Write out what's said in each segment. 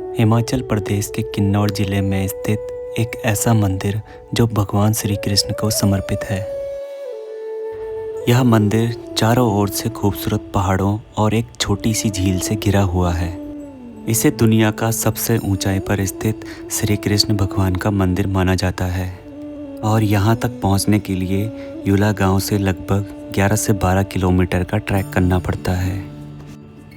हिमाचल प्रदेश के किन्नौर जिले में स्थित एक ऐसा मंदिर जो भगवान श्री कृष्ण को समर्पित है। यह मंदिर चारों ओर से खूबसूरत पहाड़ों और एक छोटी सी झील से घिरा हुआ है। इसे दुनिया का सबसे ऊंचाई पर स्थित श्री कृष्ण भगवान का मंदिर माना जाता है और यहाँ तक पहुँचने के लिए यूला गांव से लगभग 11 से 12 किलोमीटर का ट्रैक करना पड़ता है।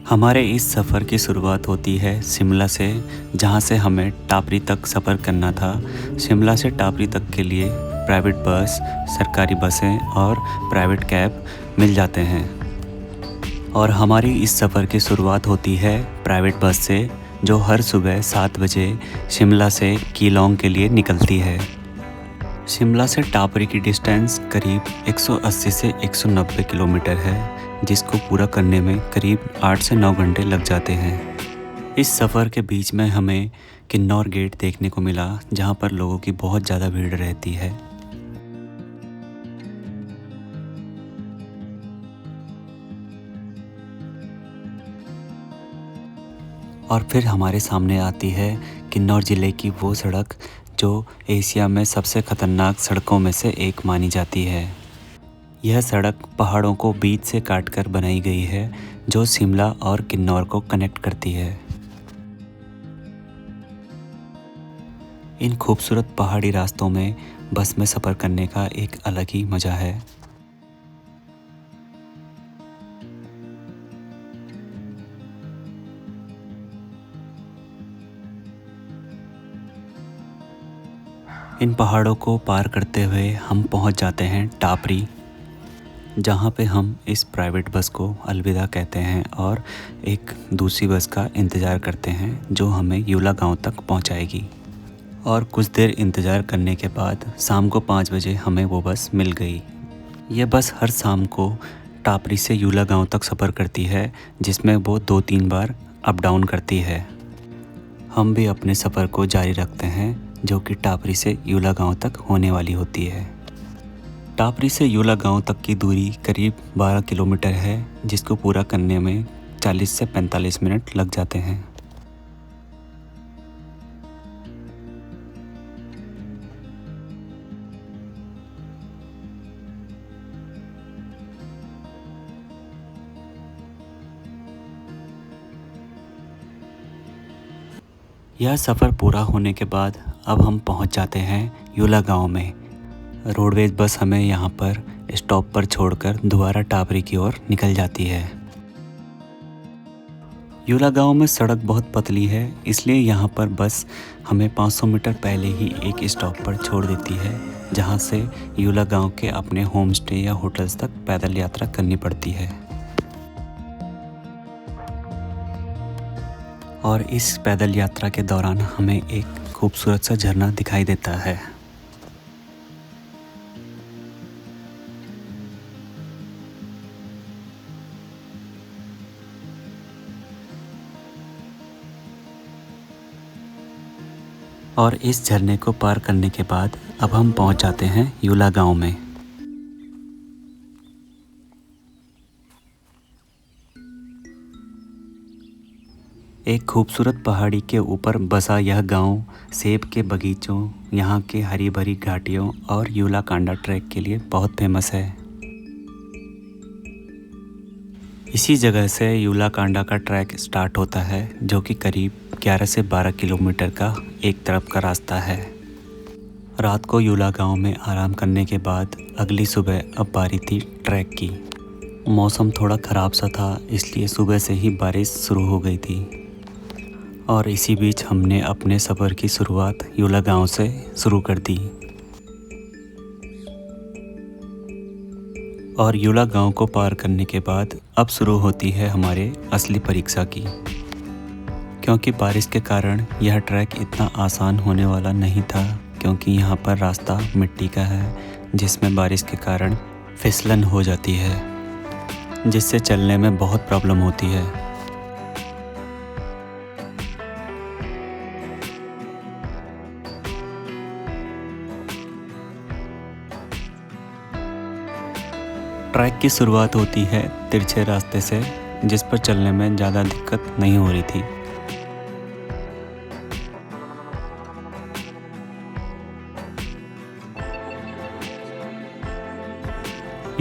हमारे इस सफ़र की शुरुआत होती है शिमला से, जहाँ से हमें टापरी तक सफ़र करना था। शिमला से टापरी तक के लिए प्राइवेट बस, सरकारी बसें और प्राइवेट कैब मिल जाते हैं। और हमारी इस सफ़र की शुरुआत होती है प्राइवेट बस से, जो हर सुबह 7 बजे शिमला से कीलोंग के लिए निकलती है। शिमला से टापरी की डिस्टेंस करीब 180 से 190 किलोमीटर है, जिसको पूरा करने में करीब 8 से 9 घंटे लग जाते हैं। इस सफ़र के बीच में हमें किन्नौर गेट देखने को मिला, जहाँ पर लोगों की बहुत ज़्यादा भीड़ रहती है। और फिर हमारे सामने आती है किन्नौर ज़िले की वो सड़क जो एशिया में सबसे ख़तरनाक सड़कों में से एक मानी जाती है। यह सड़क पहाड़ों को बीच से काटकर बनाई गई है, जो शिमला और किन्नौर को कनेक्ट करती है। इन खूबसूरत पहाड़ी रास्तों में बस में सफ़र करने का एक अलग ही मज़ा है। इन पहाड़ों को पार करते हुए हम पहुंच जाते हैं टापरी, जहां पे हम इस प्राइवेट बस को अलविदा कहते हैं और एक दूसरी बस का इंतज़ार करते हैं, जो हमें यूला गांव तक पहुंचाएगी। और कुछ देर इंतज़ार करने के बाद शाम को 5 बजे हमें वो बस मिल गई। यह बस हर शाम को टापरी से यूला गांव तक सफ़र करती है, जिसमें वो 2-3 बार अप डाउन करती है। हम भी अपने सफ़र को जारी रखते हैं, जो कि टापरी से यूला गांव तक होने वाली होती है। टापरी से यूला गांव तक की दूरी करीब 12 किलोमीटर है, जिसको पूरा करने में 40 से 45 मिनट लग जाते हैं। यह सफ़र पूरा होने के बाद अब हम पहुंच जाते हैं यूला गांव में। रोडवेज बस हमें यहाँ पर स्टॉप पर छोड़कर दोबारा टापरी की ओर निकल जाती है। यूला गांव में सड़क बहुत पतली है, इसलिए यहाँ पर बस हमें 500 मीटर पहले ही एक स्टॉप पर छोड़ देती है, जहाँ से यूला गांव के अपने होम स्टे या होटल्स तक पैदल यात्रा करनी पड़ती है। और इस पैदल यात्रा के दौरान हमें एक खूबसूरत सा झरना दिखाई देता है। और इस झरने को पार करने के बाद अब हम पहुंच जाते हैं यूला गांव में। एक खूबसूरत पहाड़ी के ऊपर बसा यह गांव सेब के बगीचों, यहाँ के हरी भरी घाटियों और यूला कांडा ट्रैक के लिए बहुत फेमस है। इसी जगह से यूला कांडा का ट्रैक स्टार्ट होता है, जो कि करीब 11 से 12 किलोमीटर का एक तरफ का रास्ता है। रात को यूला गांव में आराम करने के बाद अगली सुबह अब बारी थी ट्रैक की। मौसम थोड़ा ख़राब सा था, इसलिए सुबह से ही बारिश शुरू हो गई थी। और इसी बीच हमने अपने सफ़र की शुरुआत यूला गांव से शुरू कर दी। और यूला गांव को पार करने के बाद अब शुरू होती है हमारे असली परीक्षा की, क्योंकि बारिश के कारण यह ट्रैक इतना आसान होने वाला नहीं था, क्योंकि यहाँ पर रास्ता मिट्टी का है, जिसमें बारिश के कारण फिसलन हो जाती है, जिससे चलने में बहुत प्रॉब्लम होती है। ट्रैक की शुरुआत होती है तिरछे रास्ते से, जिस पर चलने में ज़्यादा दिक्कत नहीं हो रही थी।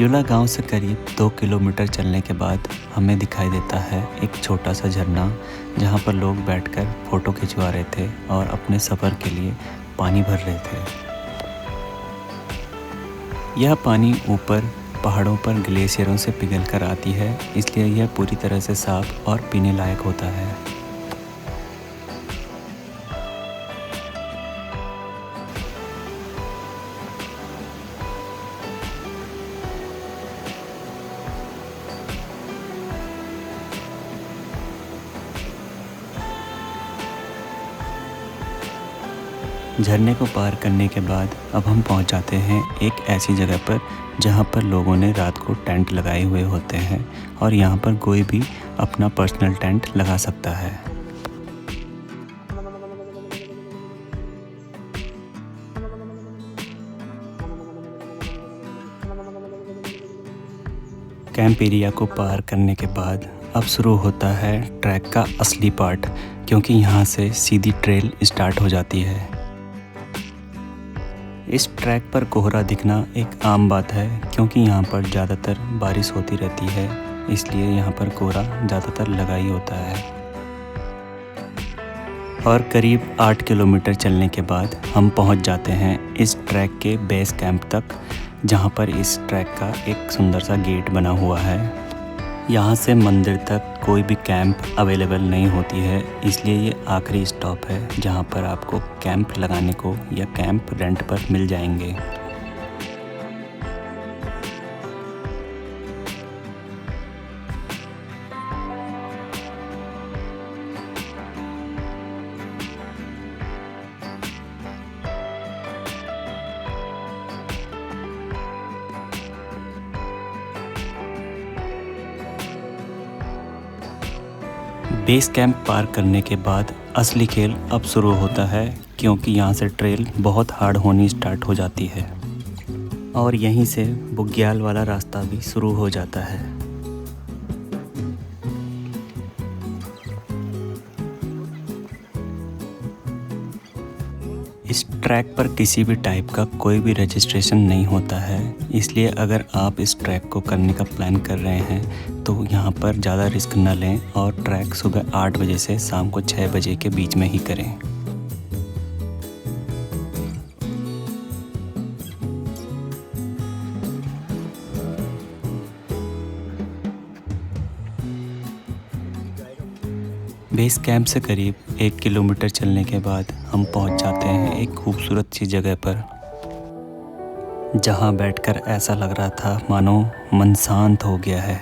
प्यूला गांव से करीब 2 किलोमीटर चलने के बाद हमें दिखाई देता है एक छोटा सा झरना, जहां पर लोग बैठकर फ़ोटो खिंचवा रहे थे और अपने सफ़र के लिए पानी भर रहे थे। यह पानी ऊपर पहाड़ों पर ग्लेशियरों से पिघल कर आती है, इसलिए यह पूरी तरह से साफ और पीने लायक होता है। झरने को पार करने के बाद अब हम पहुंच जाते हैं एक ऐसी जगह पर जहां पर लोगों ने रात को टेंट लगाए हुए होते हैं और यहां पर कोई भी अपना पर्सनल टेंट लगा सकता है। कैंप एरिया को पार करने के बाद अब शुरू होता है ट्रैक का असली पार्ट, क्योंकि यहाँ से सीधी ट्रेल स्टार्ट हो जाती है। इस ट्रैक पर कोहरा दिखना एक आम बात है, क्योंकि यहाँ पर ज़्यादातर बारिश होती रहती है, इसलिए यहाँ पर कोहरा ज़्यादातर लगा ही होता है। और करीब 8 किलोमीटर चलने के बाद हम पहुँच जाते हैं इस ट्रैक के बेस कैंप तक, जहाँ पर इस ट्रैक का एक सुंदर सा गेट बना हुआ है। यहाँ से मंदिर तक कोई भी कैंप अवेलेबल नहीं होती है, इसलिए ये आखिरी स्टॉप है जहाँ पर आपको कैंप लगाने को या कैंप रेंट पर मिल जाएंगे। बेस कैंप पार करने के बाद असली खेल अब शुरू होता है, क्योंकि यहाँ से ट्रेल बहुत हार्ड होनी स्टार्ट हो जाती है और यहीं से बुग्याल वाला रास्ता भी शुरू हो जाता है। इस ट्रैक पर किसी भी टाइप का कोई भी रजिस्ट्रेशन नहीं होता है, इसलिए अगर आप इस ट्रैक को करने का प्लान कर रहे हैं तो यहाँ पर ज़्यादा रिस्क न लें और ट्रैक सुबह 8 बजे से शाम को 6 बजे के बीच में ही करें। बेस कैंप से करीब 1 किलोमीटर चलने के बाद हम पहुंच जाते हैं एक खूबसूरत सी जगह पर, जहां बैठकर ऐसा लग रहा था मानो मन शांत हो गया है।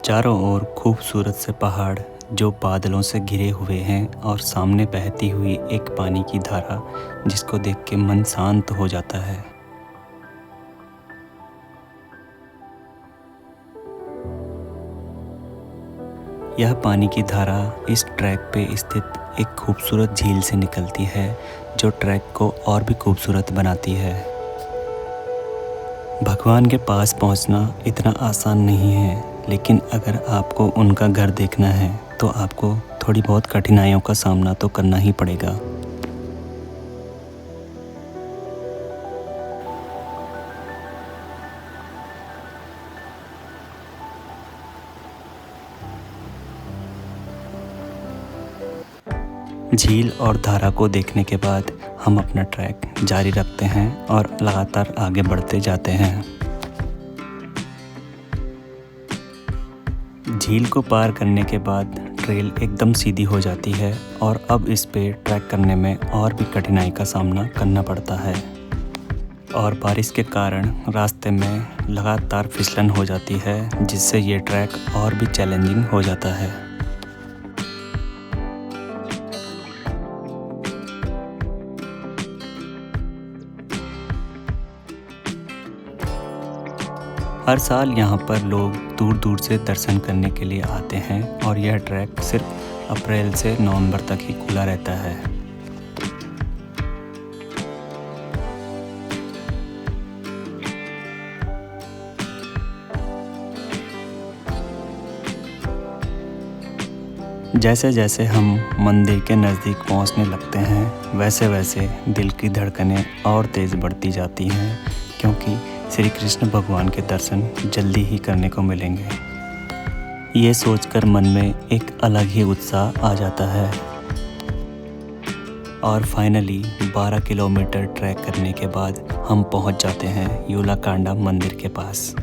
चारों ओर खूबसूरत से पहाड़ जो बादलों से घिरे हुए हैं और सामने बहती हुई एक पानी की धारा, जिसको देख के मन शांत हो जाता है। यह पानी की धारा इस ट्रैक पे स्थित एक खूबसूरत झील से निकलती है, जो ट्रैक को और भी खूबसूरत बनाती है। भगवान के पास पहुंचना इतना आसान नहीं है, लेकिन अगर आपको उनका घर देखना है तो आपको थोड़ी बहुत कठिनाइयों का सामना तो करना ही पड़ेगा। झील और धारा को देखने के बाद हम अपना ट्रैक जारी रखते हैं और लगातार आगे बढ़ते जाते हैं। झील को पार करने के बाद ट्रेल एकदम सीधी हो जाती है और अब इस पे ट्रैक करने में और भी कठिनाई का सामना करना पड़ता है और बारिश के कारण रास्ते में लगातार फिसलन हो जाती है, जिससे ये ट्रैक और भी चैलेंजिंग हो जाता है। हर साल यहाँ पर लोग दूर दूर से दर्शन करने के लिए आते हैं और यह ट्रैक सिर्फ अप्रैल से नवंबर तक ही खुला रहता है। जैसे जैसे हम मंदिर के नज़दीक पहुंचने लगते हैं वैसे वैसे दिल की धड़कनें और तेज़ बढ़ती जाती हैं, क्योंकि श्री कृष्ण भगवान के दर्शन जल्दी ही करने को मिलेंगे। ये सोचकर मन में एक अलग ही उत्साह आ जाता है। और फाइनली 12 किलोमीटर ट्रैक करने के बाद हम पहुंच जाते हैं यूलाकांडा मंदिर के पास।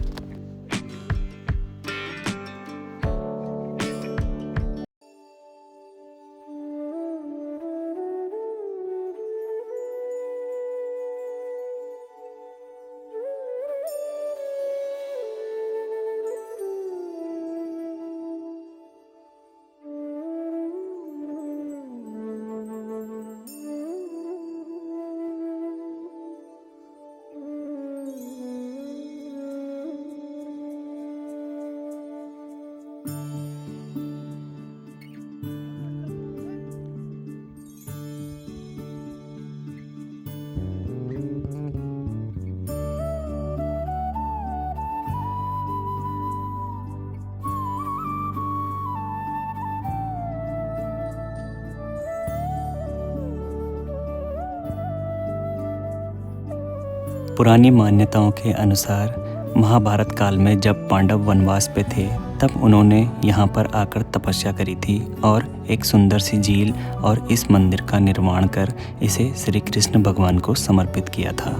पुरानी मान्यताओं के अनुसार महाभारत काल में जब पांडव वनवास पे थे तब उन्होंने यहाँ पर आकर तपस्या करी थी और एक सुंदर सी झील और इस मंदिर का निर्माण कर इसे श्री कृष्ण भगवान को समर्पित किया था।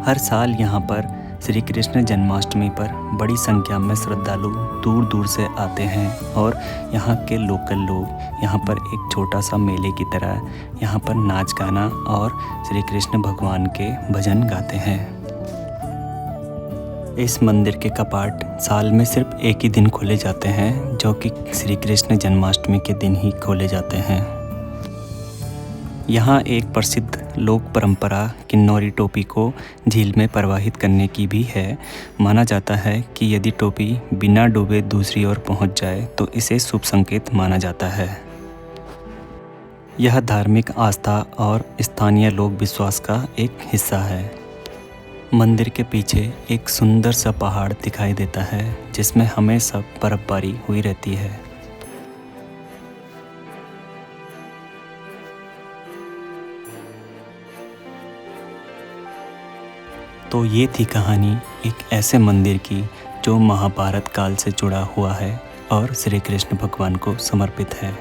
हर साल यहाँ पर श्री कृष्ण जन्माष्टमी पर बड़ी संख्या में श्रद्धालु दूर दूर से आते हैं और यहाँ के लोकल लोग यहाँ पर एक छोटा सा मेले की तरह यहाँ पर नाच गाना और श्री कृष्ण भगवान के भजन गाते हैं। इस मंदिर के कपाट साल में सिर्फ एक ही दिन खोले जाते हैं, जो कि श्री कृष्ण जन्माष्टमी के दिन ही खोले जाते हैं। यहाँ एक प्रसिद्ध लोक परंपरा किन्नौरी टोपी को झील में प्रवाहित करने की भी है। माना जाता है कि यदि टोपी बिना डूबे दूसरी ओर पहुँच जाए तो इसे शुभ संकेत माना जाता है। यह धार्मिक आस्था और स्थानीय लोक विश्वास का एक हिस्सा है। मंदिर के पीछे एक सुंदर सा पहाड़ दिखाई देता है जिसमें हमेशा बर्फबारी हुई रहती है। तो ये थी कहानी एक ऐसे मंदिर की जो महाभारत काल से जुड़ा हुआ है और श्री कृष्ण भगवान को समर्पित है।